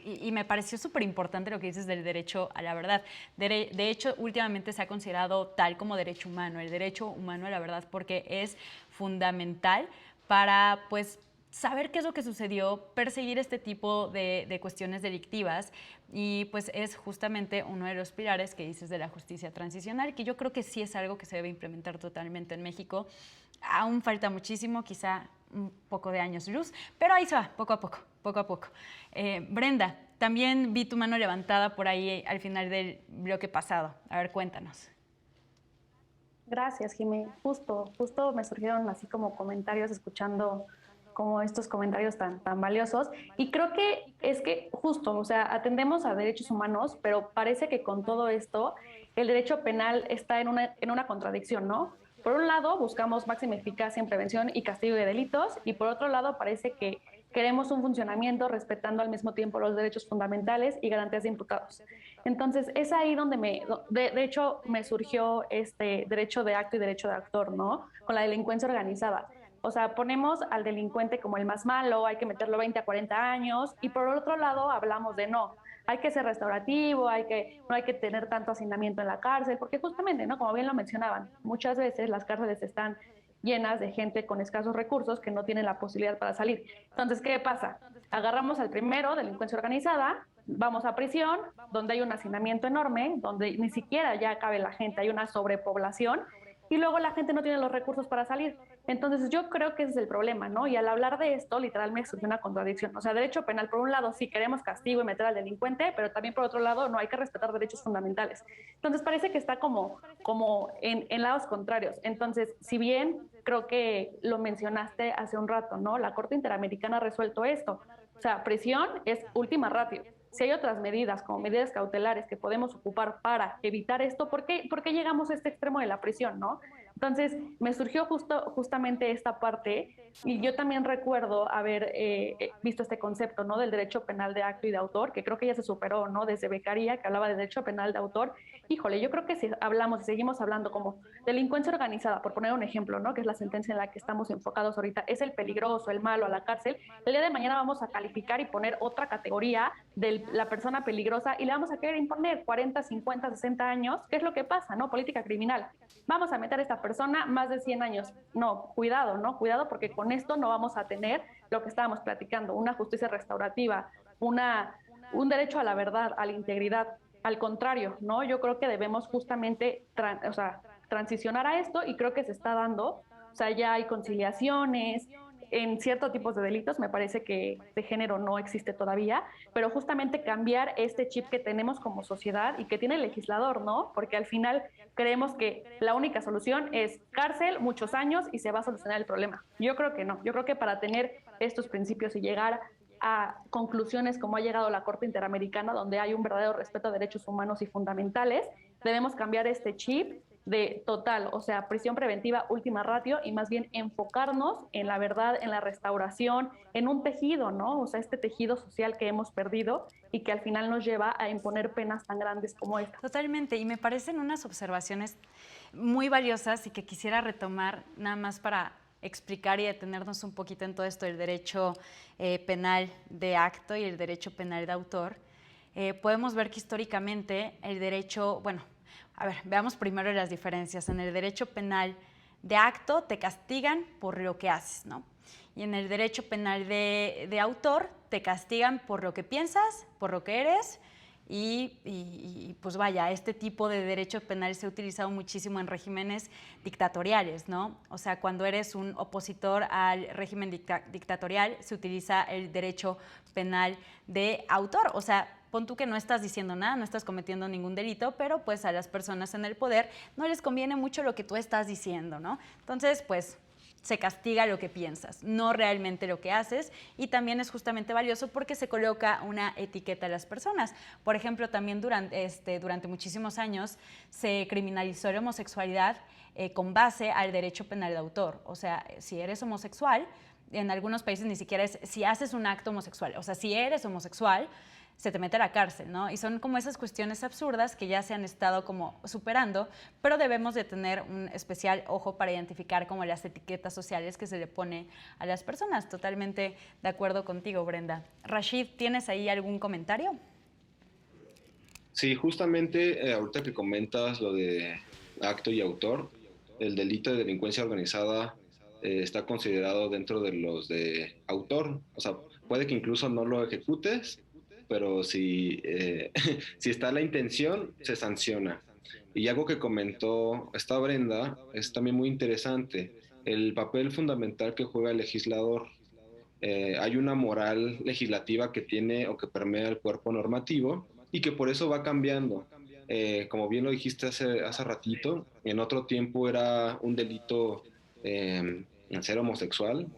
Y me pareció súper importante lo que dices del derecho a la verdad. De hecho, últimamente se ha considerado tal como derecho humano, el derecho humano a la verdad, porque es fundamental para, pues, saber qué es lo que sucedió, perseguir este tipo de cuestiones delictivas, y pues es justamente uno de los pilares que dices de la justicia transicional, que yo creo que sí es algo que se debe implementar totalmente en México. Aún falta muchísimo, quizá un poco de años luz, pero ahí se va, poco a poco, poco a poco. Brenda, también vi tu mano levantada por ahí al final del bloque pasado. A ver, cuéntanos. Gracias, Jimé. Justo me surgieron así como comentarios escuchando como estos comentarios tan valiosos. Y creo que es que justo, o sea, atendemos a derechos humanos, pero parece que con todo esto el derecho penal está en una contradicción, ¿no? Por un lado, buscamos máxima eficacia en prevención y castigo de delitos, y por otro lado, parece que queremos un funcionamiento respetando al mismo tiempo los derechos fundamentales y garantías de imputados. Entonces, es ahí donde de hecho, me surgió este derecho de acto y derecho de autor, ¿no? Con la delincuencia organizada. O sea, ponemos al delincuente como el más malo, hay que meterlo 20 a 40 años, y por otro lado hablamos de no, hay que ser restaurativo, no hay que tener tanto hacinamiento en la cárcel, porque justamente, ¿no? Como bien lo mencionaban, muchas veces las cárceles están llenas de gente con escasos recursos que no tienen la posibilidad para salir. Entonces, ¿qué pasa? Agarramos al primero, delincuencia organizada, vamos a prisión, donde hay un hacinamiento enorme, donde ni siquiera ya cabe la gente, hay una sobrepoblación, y luego la gente no tiene los recursos para salir. Entonces yo creo que ese es el problema, ¿no? Y al hablar de esto, literalmente surge una contradicción. O sea, derecho penal, por un lado, sí queremos castigo y meter al delincuente, pero también por otro lado, no hay que respetar derechos fundamentales. Entonces parece que está como en lados contrarios. Entonces, si bien creo que lo mencionaste hace un rato, ¿no? La Corte Interamericana ha resuelto esto. O sea, prisión es última ratio. Si hay otras medidas, como medidas cautelares que podemos ocupar para evitar esto, ¿por qué llegamos a este extremo de la prisión, no? Entonces, me surgió justamente esta parte, y yo también recuerdo haber visto este concepto, ¿no? Del derecho penal de acto y de autor, que creo que ya se superó, ¿no? Desde Beccaria, que hablaba de derecho penal de autor. Híjole, yo creo que si hablamos y seguimos hablando como delincuencia organizada, por poner un ejemplo, ¿no? Que es la sentencia en la que estamos enfocados ahorita, es el peligroso, el malo, a la cárcel. El día de mañana vamos a calificar y poner otra categoría de la persona peligrosa, y le vamos a querer imponer 40, 50, 60 años. ¿Qué es lo que pasa, no? Política criminal. Vamos a meter a esta persona más de 100 años. No, cuidado, ¿no? Cuidado, porque con esto no vamos a tener lo que estábamos platicando, una justicia restaurativa, un derecho a la verdad, a la integridad. Al contrario, ¿no? Yo creo que debemos justamente transicionar a esto, y creo que se está dando. O sea, ya hay conciliaciones en ciertos tipos de delitos. Me parece que de género no existe todavía, pero justamente cambiar este chip que tenemos como sociedad y que tiene el legislador, ¿no? Porque al final creemos que la única solución es cárcel, muchos años, y se va a solucionar el problema. Yo creo que no. Yo creo que para tener estos principios y llegar a conclusiones como ha llegado la Corte Interamericana, donde hay un verdadero respeto a derechos humanos y fundamentales, debemos cambiar este chip de total, o sea, prisión preventiva última ratio, y más bien enfocarnos en la verdad, en la restauración, en un tejido, ¿no? O sea, este tejido social que hemos perdido y que al final nos lleva a imponer penas tan grandes como esta. Totalmente, y me parecen unas observaciones muy valiosas y que quisiera retomar nada más para explicar y detenernos un poquito en todo esto del derecho penal de acto y el derecho penal de autor. Podemos ver que históricamente el derecho, bueno, a ver, veamos primero las diferencias. En el derecho penal de acto te castigan por lo que haces, ¿no? Y en el derecho penal de autor te castigan por lo que piensas, por lo que eres, y pues vaya, este tipo de derecho penal se ha utilizado muchísimo en regímenes dictatoriales, ¿no? O sea, cuando eres un opositor al régimen dictatorial, se utiliza el derecho penal de autor. O sea, pon tú que no estás diciendo nada, no estás cometiendo ningún delito, pero pues a las personas en el poder no les conviene mucho lo que tú estás diciendo, ¿no? Entonces, pues se castiga lo que piensas, no realmente lo que haces, y también es justamente valioso porque se coloca una etiqueta a las personas. Por ejemplo, también durante muchísimos años se criminalizó la homosexualidad con base al derecho penal de autor. O sea, si eres homosexual, en algunos países ni siquiera es si haces un acto homosexual, o sea, si eres homosexual, se te mete a la cárcel, ¿no? Y son como esas cuestiones absurdas que ya se han estado como superando, pero debemos de tener un especial ojo para identificar como las etiquetas sociales que se le pone a las personas. Totalmente de acuerdo contigo, Brenda. Rashid, ¿tienes ahí algún comentario? Sí, justamente ahorita que comentas lo de acto y autor, el delito de delincuencia organizada está considerado dentro de los de autor. O sea, puede que incluso no lo ejecutes, pero si, si está la intención, se sanciona. Y algo que comentó esta Brenda es también muy interesante, el papel fundamental que juega el legislador. Hay una moral legislativa que tiene o que permea el cuerpo normativo y que por eso va cambiando. Como bien lo dijiste hace ratito, en otro tiempo era un delito ser homosexual.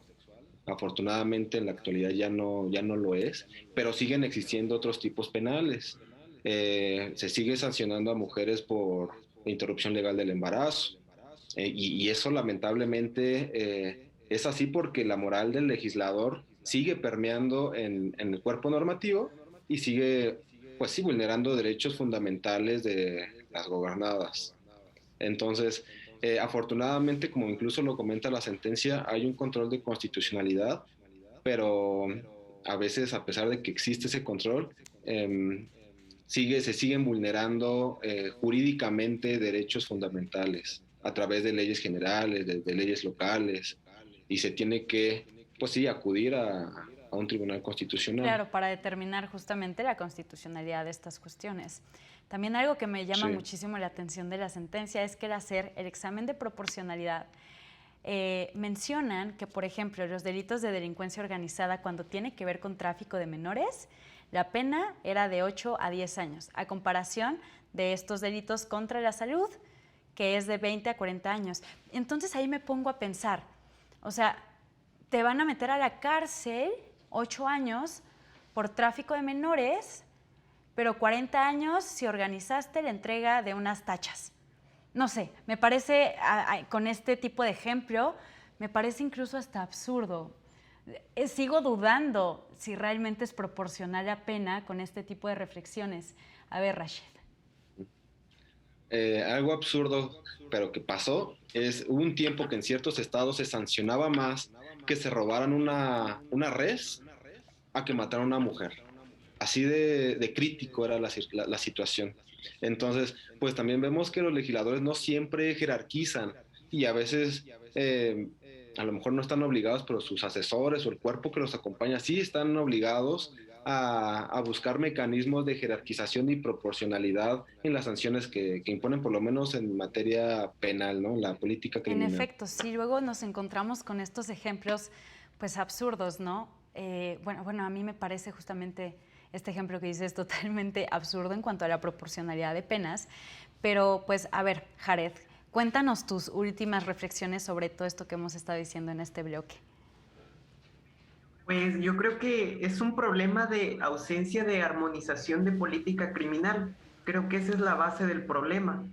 Afortunadamente en la actualidad ya no lo es, pero siguen existiendo otros tipos penales. Se sigue sancionando a mujeres por interrupción legal del embarazo. Y eso lamentablemente es así porque la moral del legislador sigue permeando en el cuerpo normativo y sigue, pues sí, vulnerando derechos fundamentales de las gobernadas. Entonces, afortunadamente, como incluso lo comenta la sentencia, hay un control de constitucionalidad, pero a veces, a pesar de que existe ese control, se siguen vulnerando jurídicamente derechos fundamentales a través de leyes generales, de leyes locales, y se tiene que, pues sí, acudir a un tribunal constitucional. Claro, para determinar justamente la constitucionalidad de estas cuestiones. También algo que me llama muchísimo la atención de la sentencia es que al hacer el examen de proporcionalidad, mencionan que, por ejemplo, los delitos de delincuencia organizada, cuando tiene que ver con tráfico de menores, la pena era de 8 a 10 años, a comparación de estos delitos contra la salud, que es de 20 a 40 años. Entonces ahí me pongo a pensar, o sea, te van a meter a la cárcel 8 años por tráfico de menores, pero 40 años si organizaste la entrega de unas tachas. No sé, me parece, con este tipo de ejemplo, me parece incluso hasta absurdo. Sigo dudando si realmente es proporcional la pena con este tipo de reflexiones. A ver, Rashid. Algo absurdo, pero que pasó, hubo un tiempo que en ciertos estados se sancionaba más que se robaran una res a que mataran a una mujer. Así de crítico era la situación. Entonces, pues también vemos que los legisladores no siempre jerarquizan y a veces a lo mejor no están obligados, pero sus asesores o el cuerpo que los acompaña sí están obligados a buscar mecanismos de jerarquización y proporcionalidad en las sanciones que imponen, por lo menos en materia penal, ¿no? La política criminal. En efecto, sí, luego nos encontramos con estos ejemplos pues absurdos, ¿no? Bueno, a mí me parece justamente este ejemplo que dices totalmente absurdo en cuanto a la proporcionalidad de penas, pero pues a ver, Jared, cuéntanos tus últimas reflexiones sobre todo esto que hemos estado diciendo en este bloque. Pues yo creo que es un problema de ausencia de armonización de política criminal. Creo que esa es la base del problema,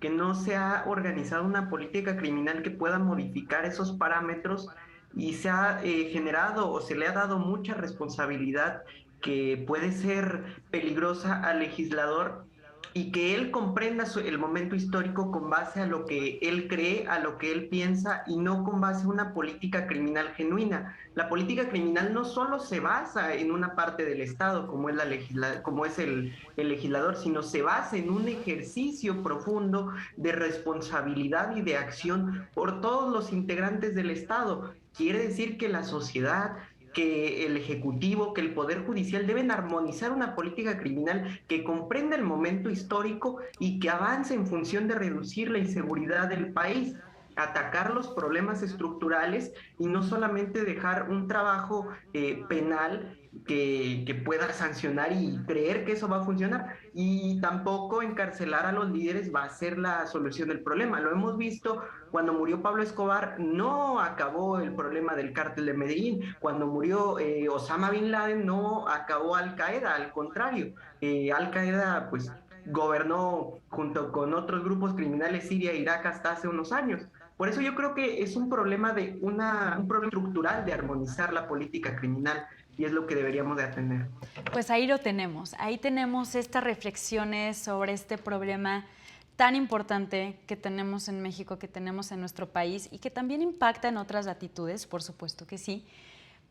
que no se ha organizado una política criminal que pueda modificar esos parámetros y se ha generado o se le ha dado mucha responsabilidad que puede ser peligrosa al legislador y que él comprenda el momento histórico con base a lo que él cree, a lo que él piensa y no con base a una política criminal genuina. La política criminal no solo se basa en una parte del Estado, como es el legislador, sino se basa en un ejercicio profundo de responsabilidad y de acción por todos los integrantes del Estado. Quiere decir que la sociedad, que el Ejecutivo, que el Poder Judicial deben armonizar una política criminal que comprenda el momento histórico y que avance en función de reducir la inseguridad del país, atacar los problemas estructurales y no solamente dejar un trabajo penal que pueda sancionar y creer que eso va a funcionar. Y tampoco encarcelar a los líderes va a ser la solución del problema. Lo hemos visto cuando murió Pablo Escobar, no acabó el problema del cártel de Medellín. Cuando murió Osama Bin Laden, no acabó Al Qaeda, al contrario. Al Qaeda, pues, gobernó junto con otros grupos criminales Siria e Irak hasta hace unos años. Por eso yo creo que es un problema un problema estructural de armonizar la política criminal y es lo que deberíamos de atender. Pues ahí lo tenemos, ahí tenemos estas reflexiones sobre este problema tan importante que tenemos en México, que tenemos en nuestro país y que también impacta en otras latitudes, por supuesto que sí.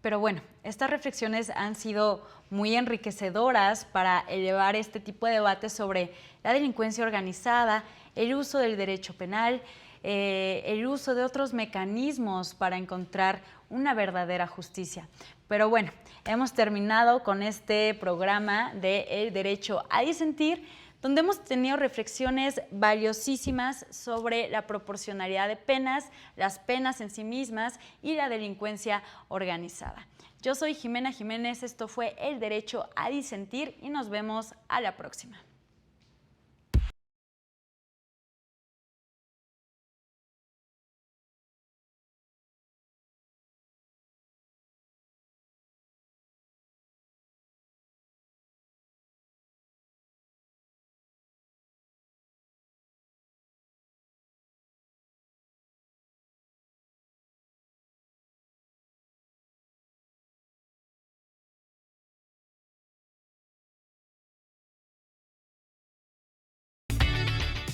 Pero bueno, estas reflexiones han sido muy enriquecedoras para elevar este tipo de debates sobre la delincuencia organizada, el uso del derecho penal, el uso de otros mecanismos para encontrar una verdadera justicia. Pero bueno, hemos terminado con este programa de El Derecho a Disentir, donde hemos tenido reflexiones valiosísimas sobre la proporcionalidad de penas, las penas en sí mismas y la delincuencia organizada. Yo soy Jimena Jiménez, esto fue El Derecho a Disentir y nos vemos a la próxima.